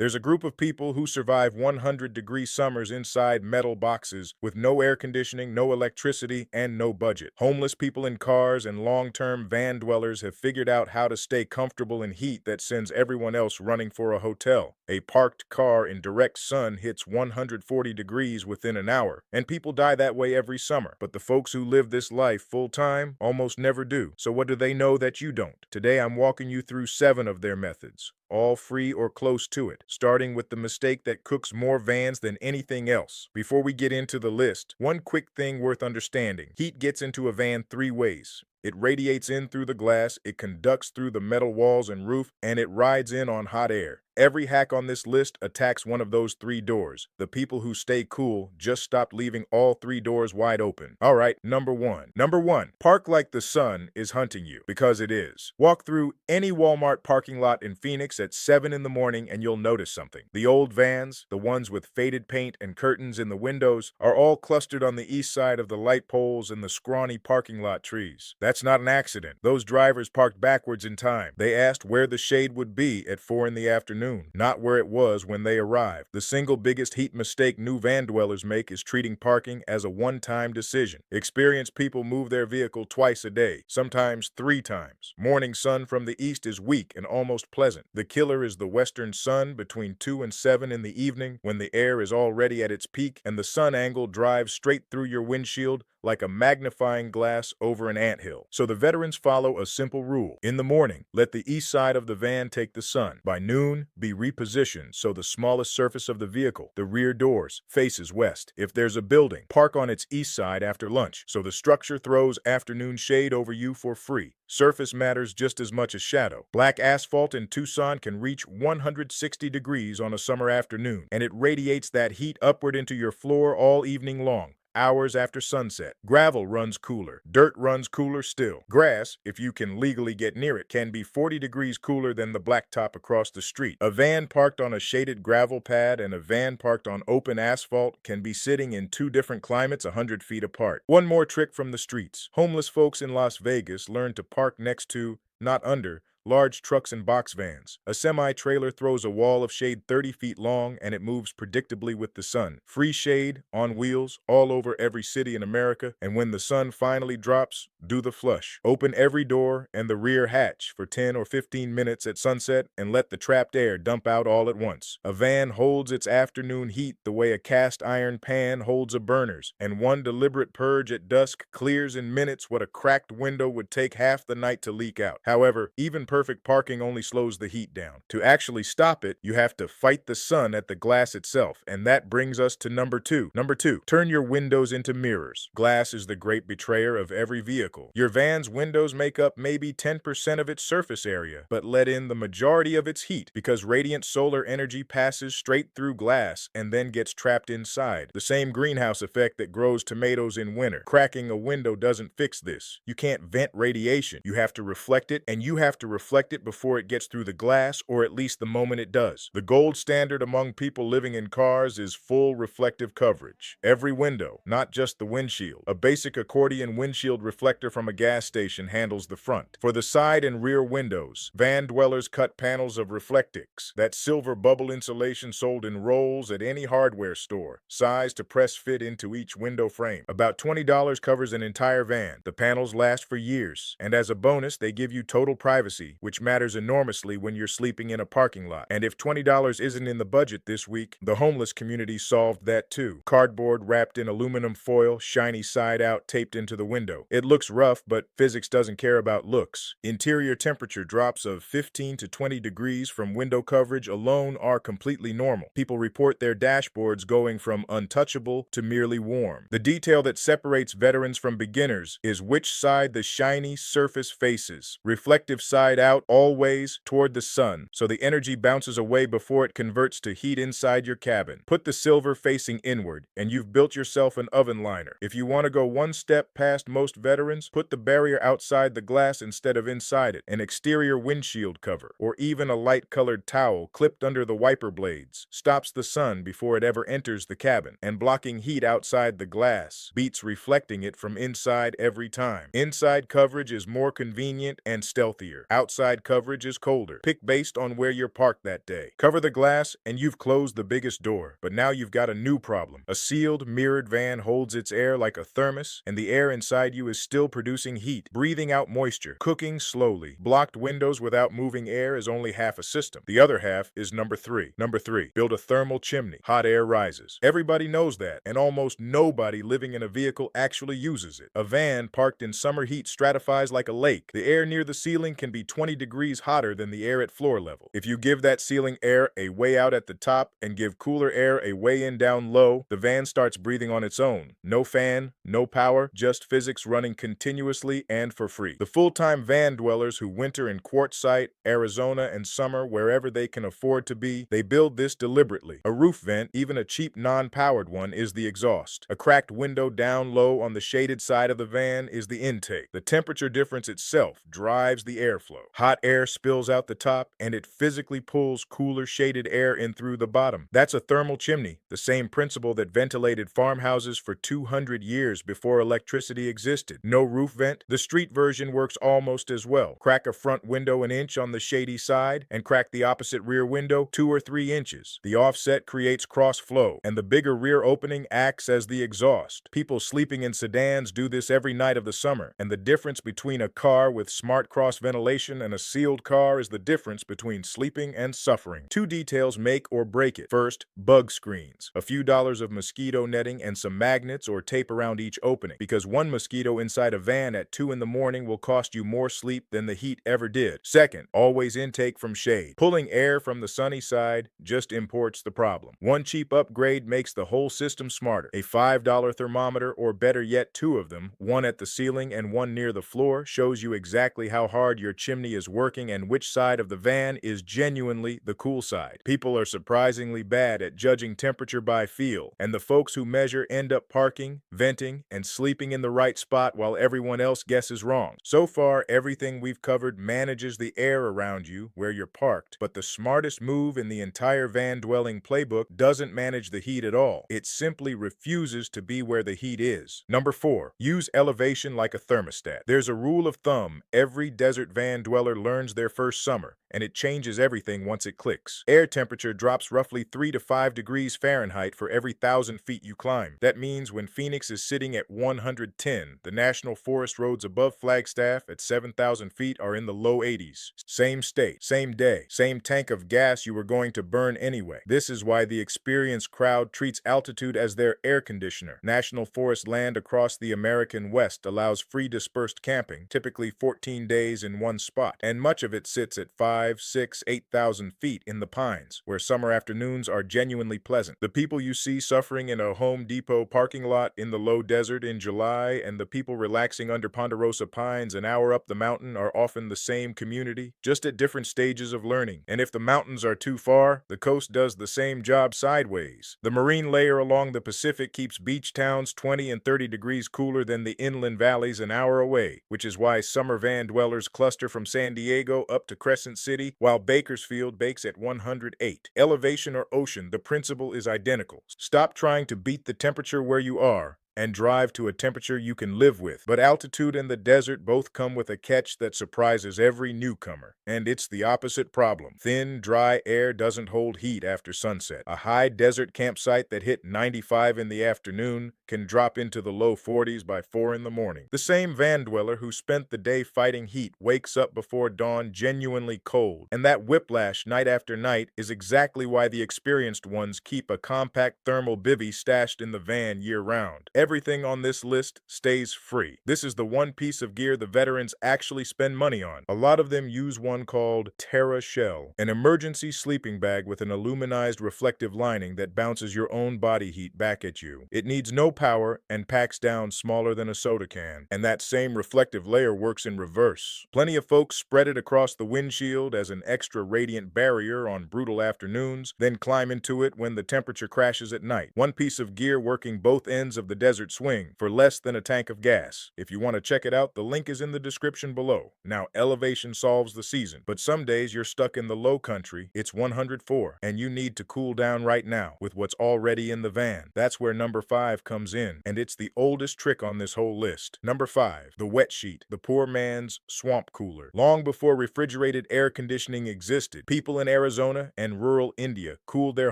There's a group of people who survive 100-degree summers inside metal boxes with no air conditioning, no electricity, and no budget. Homeless people in cars and long-term van dwellers have figured out how to stay comfortable in heat that sends everyone else running for a hotel. A parked car in direct sun hits 140 degrees within an hour, and people die that way every summer. But the folks who live this life full-time almost never do. So what do they know that you don't? Today I'm walking you through 7 of their methods, all free or close to it, starting with the mistake that cooks more vans than anything else. Before we get into the list, one quick thing worth understanding. Heat gets into a van 3 ways. It radiates in through the glass, it conducts through the metal walls and roof, and it rides in on hot air. Every hack on this list attacks one of those 3 doors. The people who stay cool just stopped leaving all 3 doors wide open. All right, number 1. Number 1, park like the sun is hunting you, because it is. Walk through any Walmart parking lot in Phoenix at 7 in the morning and you'll notice something. The old vans, the ones with faded paint and curtains in the windows, are all clustered on the east side of the light poles and the scrawny parking lot trees. That's not an accident. Those drivers parked backwards in time. They asked where the shade would be at 4 in the afternoon, not where it was when they arrived. The single biggest heat mistake new van dwellers make is treating parking as a one-time decision. Experienced people move their vehicle twice a day, sometimes 3 times. Morning sun from the east is weak and almost pleasant. The killer is the western sun between 2 and 7 in the evening, when the air is already at its peak and the sun angle drives straight through your windshield like a magnifying glass over an anthill. So the veterans follow a simple rule. In the morning, let the east side of the van take the sun. By noon, be repositioned so the smallest surface of the vehicle, the rear doors, faces west. If there's a building, park on its east side after lunch, so the structure throws afternoon shade over you for free. Surface matters just as much as shadow. Black asphalt in Tucson can reach 160 degrees on a summer afternoon, and it radiates that heat upward into your floor all evening long. Hours after sunset. Gravel runs cooler. Dirt runs cooler still. Grass, if you can legally get near it, can be 40 degrees cooler than the blacktop across the street. A van parked on a shaded gravel pad and a van parked on open asphalt can be sitting in 2 different climates 100 feet apart. One more trick from the streets. Homeless folks in Las Vegas learn to park next to, not under, large trucks and box vans. A semi-trailer throws a wall of shade 30 feet long and it moves predictably with the sun. Free shade, on wheels, all over every city in America, and when the sun finally drops, do the flush. Open every door and the rear hatch for 10 or 15 minutes at sunset and let the trapped air dump out all at once. A van holds its afternoon heat the way a cast iron pan holds a burner's, and one deliberate purge at dusk clears in minutes what a cracked window would take half the night to leak out. However, even perfect parking only slows the heat down. To actually stop it, you have to fight the sun at the glass itself, and that brings us to number 2. Number 2, turn your windows into mirrors. Glass is the great betrayer of every vehicle. Your van's windows make up maybe 10% of its surface area, but let in the majority of its heat because radiant solar energy passes straight through glass and then gets trapped inside. The same greenhouse effect that grows tomatoes in winter. Cracking a window doesn't fix this. You can't vent radiation. You have to reflect it, and you have to reflect it before it gets through the glass, or at least the moment it does. The gold standard among people living in cars is full reflective coverage. Every window, not just the windshield. A basic accordion windshield reflector from a gas station handles the front. For the side and rear windows, van dwellers cut panels of Reflectix, that silver bubble insulation sold in rolls at any hardware store, size to press fit into each window frame. About $20 covers an entire van. The panels last for years, and as a bonus, they give you total privacy, which matters enormously when you're sleeping in a parking lot. And if $20 isn't in the budget this week, the homeless community solved that too. Cardboard wrapped in aluminum foil, shiny side out, taped into the window. It looks rough, but physics doesn't care about looks. Interior temperature drops of 15 to 20 degrees from window coverage alone are completely normal. People report their dashboards going from untouchable to merely warm. The detail that separates veterans from beginners is which side the shiny surface faces. Reflective side out, always toward the sun, so the energy bounces away before it converts to heat inside your cabin. Put the silver facing inward, and you've built yourself an oven liner. If you want to go one step past most veterans, put the barrier outside the glass instead of inside it. An exterior windshield cover, or even a light-colored towel clipped under the wiper blades, stops the sun before it ever enters the cabin, and blocking heat outside the glass beats reflecting it from inside every time. Inside coverage is more convenient and stealthier. Outside outside coverage is colder. Pick based on where you're parked that day. Cover the glass, and you've closed the biggest door. But now you've got a new problem. A sealed, mirrored van holds its air like a thermos, and the air inside you is still producing heat, breathing out moisture, cooking slowly. Blocked windows without moving air is only half a system. The other half is number three. Number three, build a thermal chimney. Hot air rises. Everybody knows that, and almost nobody living in a vehicle actually uses it. A van parked in summer heat stratifies like a lake. The air near the ceiling can be 20 degrees hotter than the air at floor level. If you give that ceiling air a way out at the top and give cooler air a way in down low, the van starts breathing on its own. No fan, no power, just physics running continuously and for free. The full-time van dwellers who winter in Quartzsite, Arizona, and summer wherever they can afford to be, they build this deliberately. A roof vent, even a cheap non-powered one, is the exhaust. A cracked window down low on the shaded side of the van is the intake. The temperature difference itself drives the airflow. Hot air spills out the top, and it physically pulls cooler shaded air in through the bottom. That's a thermal chimney, the same principle that ventilated farmhouses for 200 years before electricity existed. No roof vent? The street version works almost as well. Crack a front window an inch on the shady side, and crack the opposite rear window 2 or 3 inches. The offset creates cross flow, and the bigger rear opening acts as the exhaust. People sleeping in sedans do this every night of the summer, and the difference between a car with smart cross ventilation and a sealed car is the difference between sleeping and suffering. 2 details make or break it. First, bug screens. A few dollars of mosquito netting and some magnets or tape around each opening, because one mosquito inside a van at 2 in the morning will cost you more sleep than the heat ever did. Second, always intake from shade. Pulling air from the sunny side just imports the problem. One cheap upgrade makes the whole system smarter. A $5 thermometer, or better yet 2 of them, one at the ceiling and one near the floor, shows you exactly how hard your chimney is working and which side of the van is genuinely the cool side. People are surprisingly bad at judging temperature by feel, and the folks who measure end up parking, venting, and sleeping in the right spot while everyone else guesses wrong. So far, everything we've covered manages the air around you where you're parked, but the smartest move in the entire van-dwelling playbook doesn't manage the heat at all. It simply refuses to be where the heat is. Number 4, use elevation like a thermostat. There's a rule of thumb every desert van dweller learns their first summer, and it changes everything once it clicks. Air temperature drops roughly 3 to 5 degrees Fahrenheit for every 1,000 feet you climb. That means when Phoenix is sitting at 110, the national forest roads above Flagstaff at 7,000 feet are in the low 80s. Same state, same day, same tank of gas you were going to burn anyway. This is why the experienced crowd treats altitude as their air conditioner. National forest land across the American West allows free dispersed camping, typically 14 days in one spot, and much of it sits at 5, 6, 8,000 feet in the pines, where summer afternoons are genuinely pleasant. The people you see suffering in a Home Depot parking lot in the low desert in July and the people relaxing under Ponderosa pines an hour up the mountain are often the same community, just at different stages of learning. And if the mountains are too far, the coast does the same job sideways. The marine layer along the Pacific keeps beach towns 20 and 30 degrees cooler than the inland valleys an hour away, which is why summer van dwellers cluster from San Diego up to Crescent City, while Bakersfield bakes at 108. Elevation or ocean, the principle is identical. Stop trying to beat the temperature where you are and drive to a temperature you can live with. But altitude and the desert both come with a catch that surprises every newcomer, and it's the opposite problem. Thin, dry air doesn't hold heat after sunset. A high desert campsite that hit 95 in the afternoon can drop into the low 40s by 4 in the morning. The same van dweller who spent the day fighting heat wakes up before dawn genuinely cold, and that whiplash night after night is exactly why the experienced ones keep a compact thermal bivvy stashed in the van year-round. Everything on this list stays free. This is the one piece of gear the veterans actually spend money on. A lot of them use one called Terra Shell, an emergency sleeping bag with an aluminized reflective lining that bounces your own body heat back at you. It needs no power and packs down smaller than a soda can, and that same reflective layer works in reverse. Plenty of folks spread it across the windshield as an extra radiant barrier on brutal afternoons, then climb into it when the temperature crashes at night. One piece of gear working both ends of the desert desert swing for less than a tank of gas. If you want to check it out, the link is in the description below. Now, elevation solves the season, but some days you're stuck in the low country, it's 104, and you need to cool down right now with what's already in the van. That's where number 5 comes in, and it's the oldest trick on this whole list. Number 5, the wet sheet, the poor man's swamp cooler. Long before refrigerated air conditioning existed, people in Arizona and rural India cooled their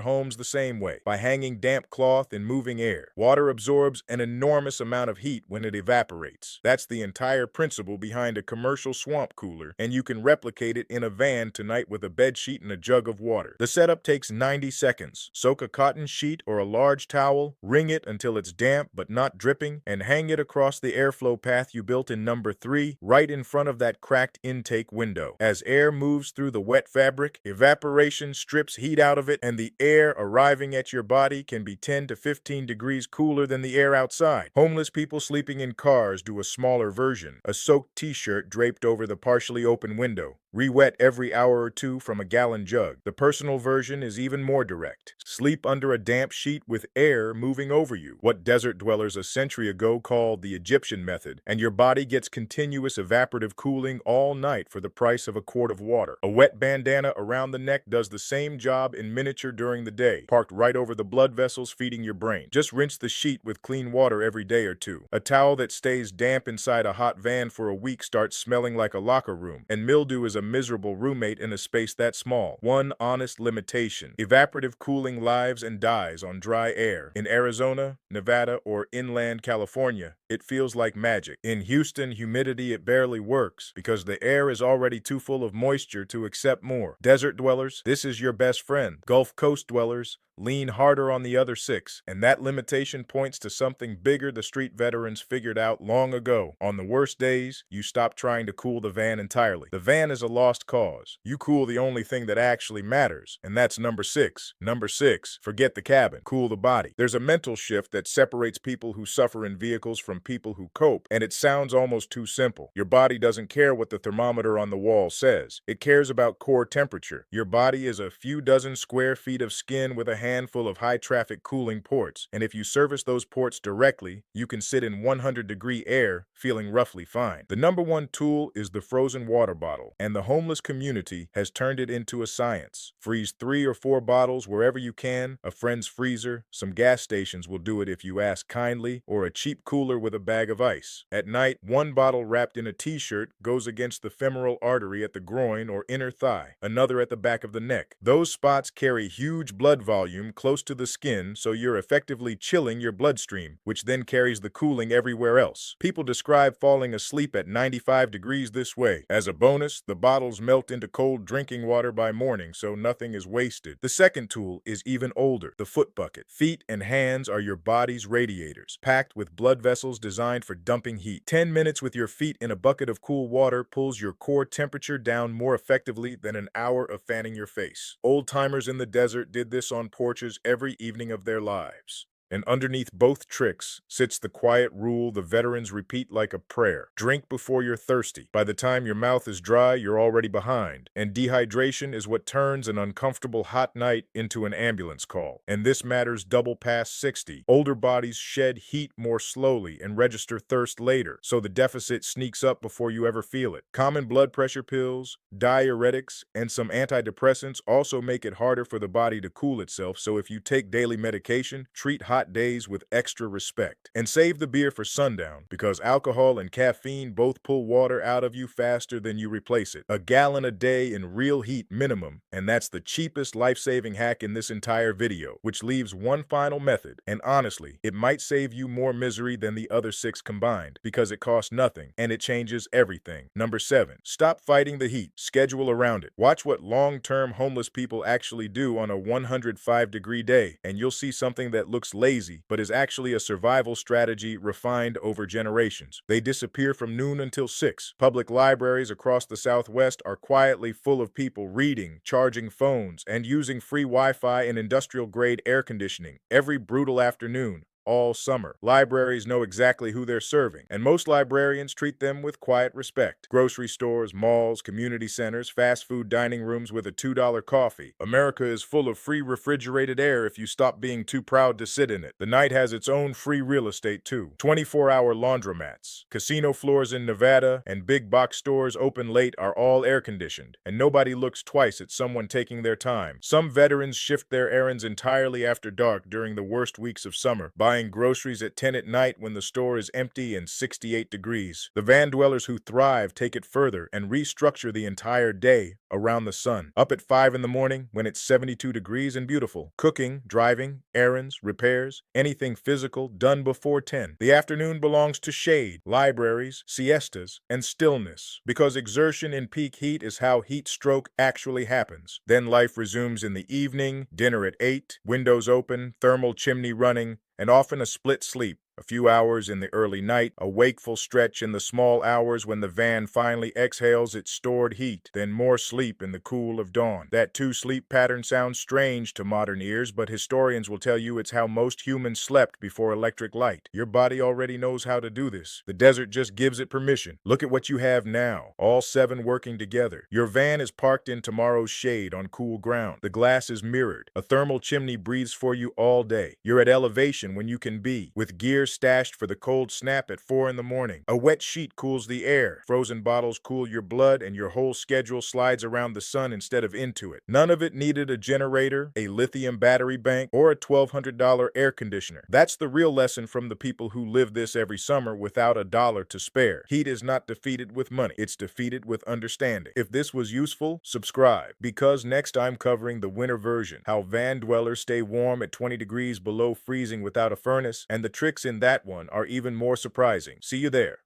homes the same way, by hanging damp cloth and moving air. Water absorbs an enormous amount of heat when it evaporates. That's the entire principle behind a commercial swamp cooler, and you can replicate it in a van tonight with a bed sheet and a jug of water. The setup takes 90 seconds. Soak a cotton sheet or a large towel, wring it until it's damp but not dripping, and hang it across the airflow path you built in number 3, right in front of that cracked intake window. As air moves through the wet fabric, evaporation strips heat out of it, and the air arriving at your body can be 10 to 15 degrees cooler than the air outside. Homeless people sleeping in cars do a smaller version, a soaked t-shirt draped over the partially open window. Re-wet every hour or two from a gallon jug. The personal version is even more direct. Sleep under a damp sheet with air moving over you, what desert dwellers a century ago called the Egyptian method, and your body gets continuous evaporative cooling all night for the price of a quart of water. A wet bandana around the neck does the same job in miniature during the day, parked right over the blood vessels feeding your brain. Just rinse the sheet with clean water every day or two. A towel that stays damp inside a hot van for a week starts smelling like a locker room, and mildew is a miserable roommate in a space that small. One honest limitation: evaporative cooling lives and dies on dry air. In Arizona, Nevada, or inland California, it feels like magic. In Houston, humidity it barely works because the air is already too full of moisture to accept more. Desert dwellers, this is your best friend. Gulf Coast dwellers, lean harder on the other 6, and that limitation points to something bigger the street veterans figured out long ago. On the worst days, you stop trying to cool the van entirely. The van is a lost cause. You cool the only thing that actually matters, and that's number 6. Number 6, forget the cabin, cool the body. There's a mental shift that separates people who suffer in vehicles from people who cope, and it sounds almost too simple. Your body doesn't care what the thermometer on the wall says. It cares about core temperature. Your body is a few dozen square feet of skin with a handful of high-traffic cooling ports, and if you service those ports directly, you can sit in 100-degree air feeling roughly fine. The number 1 tool is the frozen water bottle, and the homeless community has turned it into a science. Freeze 3 or 4 bottles wherever you can, a friend's freezer, some gas stations will do it if you ask kindly, or a cheap cooler with a bag of ice. At night, 1 bottle wrapped in a t-shirt goes against the femoral artery at the groin or inner thigh, another at the back of the neck. Those spots carry huge blood volume close to the skin, so you're effectively chilling your bloodstream, which then carries the cooling everywhere else. People describe falling asleep at 95 degrees this way. As a bonus, the bottles melt into cold drinking water by morning, so nothing is wasted. The second tool is even older, the foot bucket. Feet and hands are your body's radiators, packed with blood vessels designed for dumping heat. 10 minutes with your feet in a bucket of cool water pulls your core temperature down more effectively than an hour of fanning your face. Old-timers in the desert did this on porches every evening of their lives. And underneath both tricks sits the quiet rule the veterans repeat like a prayer. Drink before you're thirsty. By the time your mouth is dry, you're already behind. And dehydration is what turns an uncomfortable hot night into an ambulance call. And this matters double past 60. Older bodies shed heat more slowly and register thirst later, so the deficit sneaks up before you ever feel it. Common blood pressure pills, diuretics, and some antidepressants also make it harder for the body to cool itself, so if you take daily medication, treat hot days with extra respect. And save the beer for sundown, because alcohol and caffeine both pull water out of you faster than you replace it. A gallon a day in real heat minimum, and that's the cheapest life-saving hack in this entire video, which leaves one final method, and honestly, it might save you more misery than the other 6 combined, because it costs nothing, and it changes everything. Number 7, stop fighting the heat. Schedule around it. Watch what long-term homeless people actually do on a 105-degree day, and you'll see something that looks lazy, but is actually a survival strategy refined over generations. They disappear from noon until 6. Public libraries across the Southwest are quietly full of people reading, charging phones, and using free Wi-Fi and industrial-grade air conditioning every brutal afternoon, all summer. Libraries know exactly who they're serving, and most librarians treat them with quiet respect. Grocery stores, malls, community centers, fast food dining rooms with a $2 coffee. America is full of free refrigerated air if you stop being too proud to sit in it. The night has its own free real estate too. 24-hour laundromats, casino floors in Nevada, and big box stores open late are all air-conditioned, and nobody looks twice at someone taking their time. Some veterans shift their errands entirely after dark during the worst weeks of summer, buying groceries at 10 at night when the store is empty and 68 degrees. The van dwellers who thrive take it further and restructure the entire day around the sun. Up at 5 in the morning when it's 72 degrees and beautiful. Cooking, driving, errands, repairs, anything physical done before 10. The afternoon belongs to shade, libraries, siestas, and stillness, because exertion in peak heat is how heat stroke actually happens. Then life resumes in the evening, dinner at 8, windows open, thermal chimney running, and often a split sleep. A few hours in the early night, a wakeful stretch in the small hours when the van finally exhales its stored heat, then more sleep in the cool of dawn. That two-sleep pattern sounds strange to modern ears, but historians will tell you it's how most humans slept before electric light. Your body already knows how to do this. The desert just gives it permission. Look at what you have now, all 7 working together. Your van is parked in tomorrow's shade on cool ground. The glass is mirrored. A thermal chimney breathes for you all day. You're at elevation when you can be, with gear stashed for the cold snap at 4 in the morning. A wet sheet cools the air. Frozen bottles cool your blood, and your whole schedule slides around the sun instead of into it. None of it needed a generator, a lithium battery bank, or a $1,200 air conditioner. That's the real lesson from the people who live this every summer without a dollar to spare. Heat is not defeated with money. It's defeated with understanding. If this was useful, subscribe, because next I'm covering the winter version, how van dwellers stay warm at 20 degrees below freezing without a furnace, and the tricks in that one are even more surprising. See you there.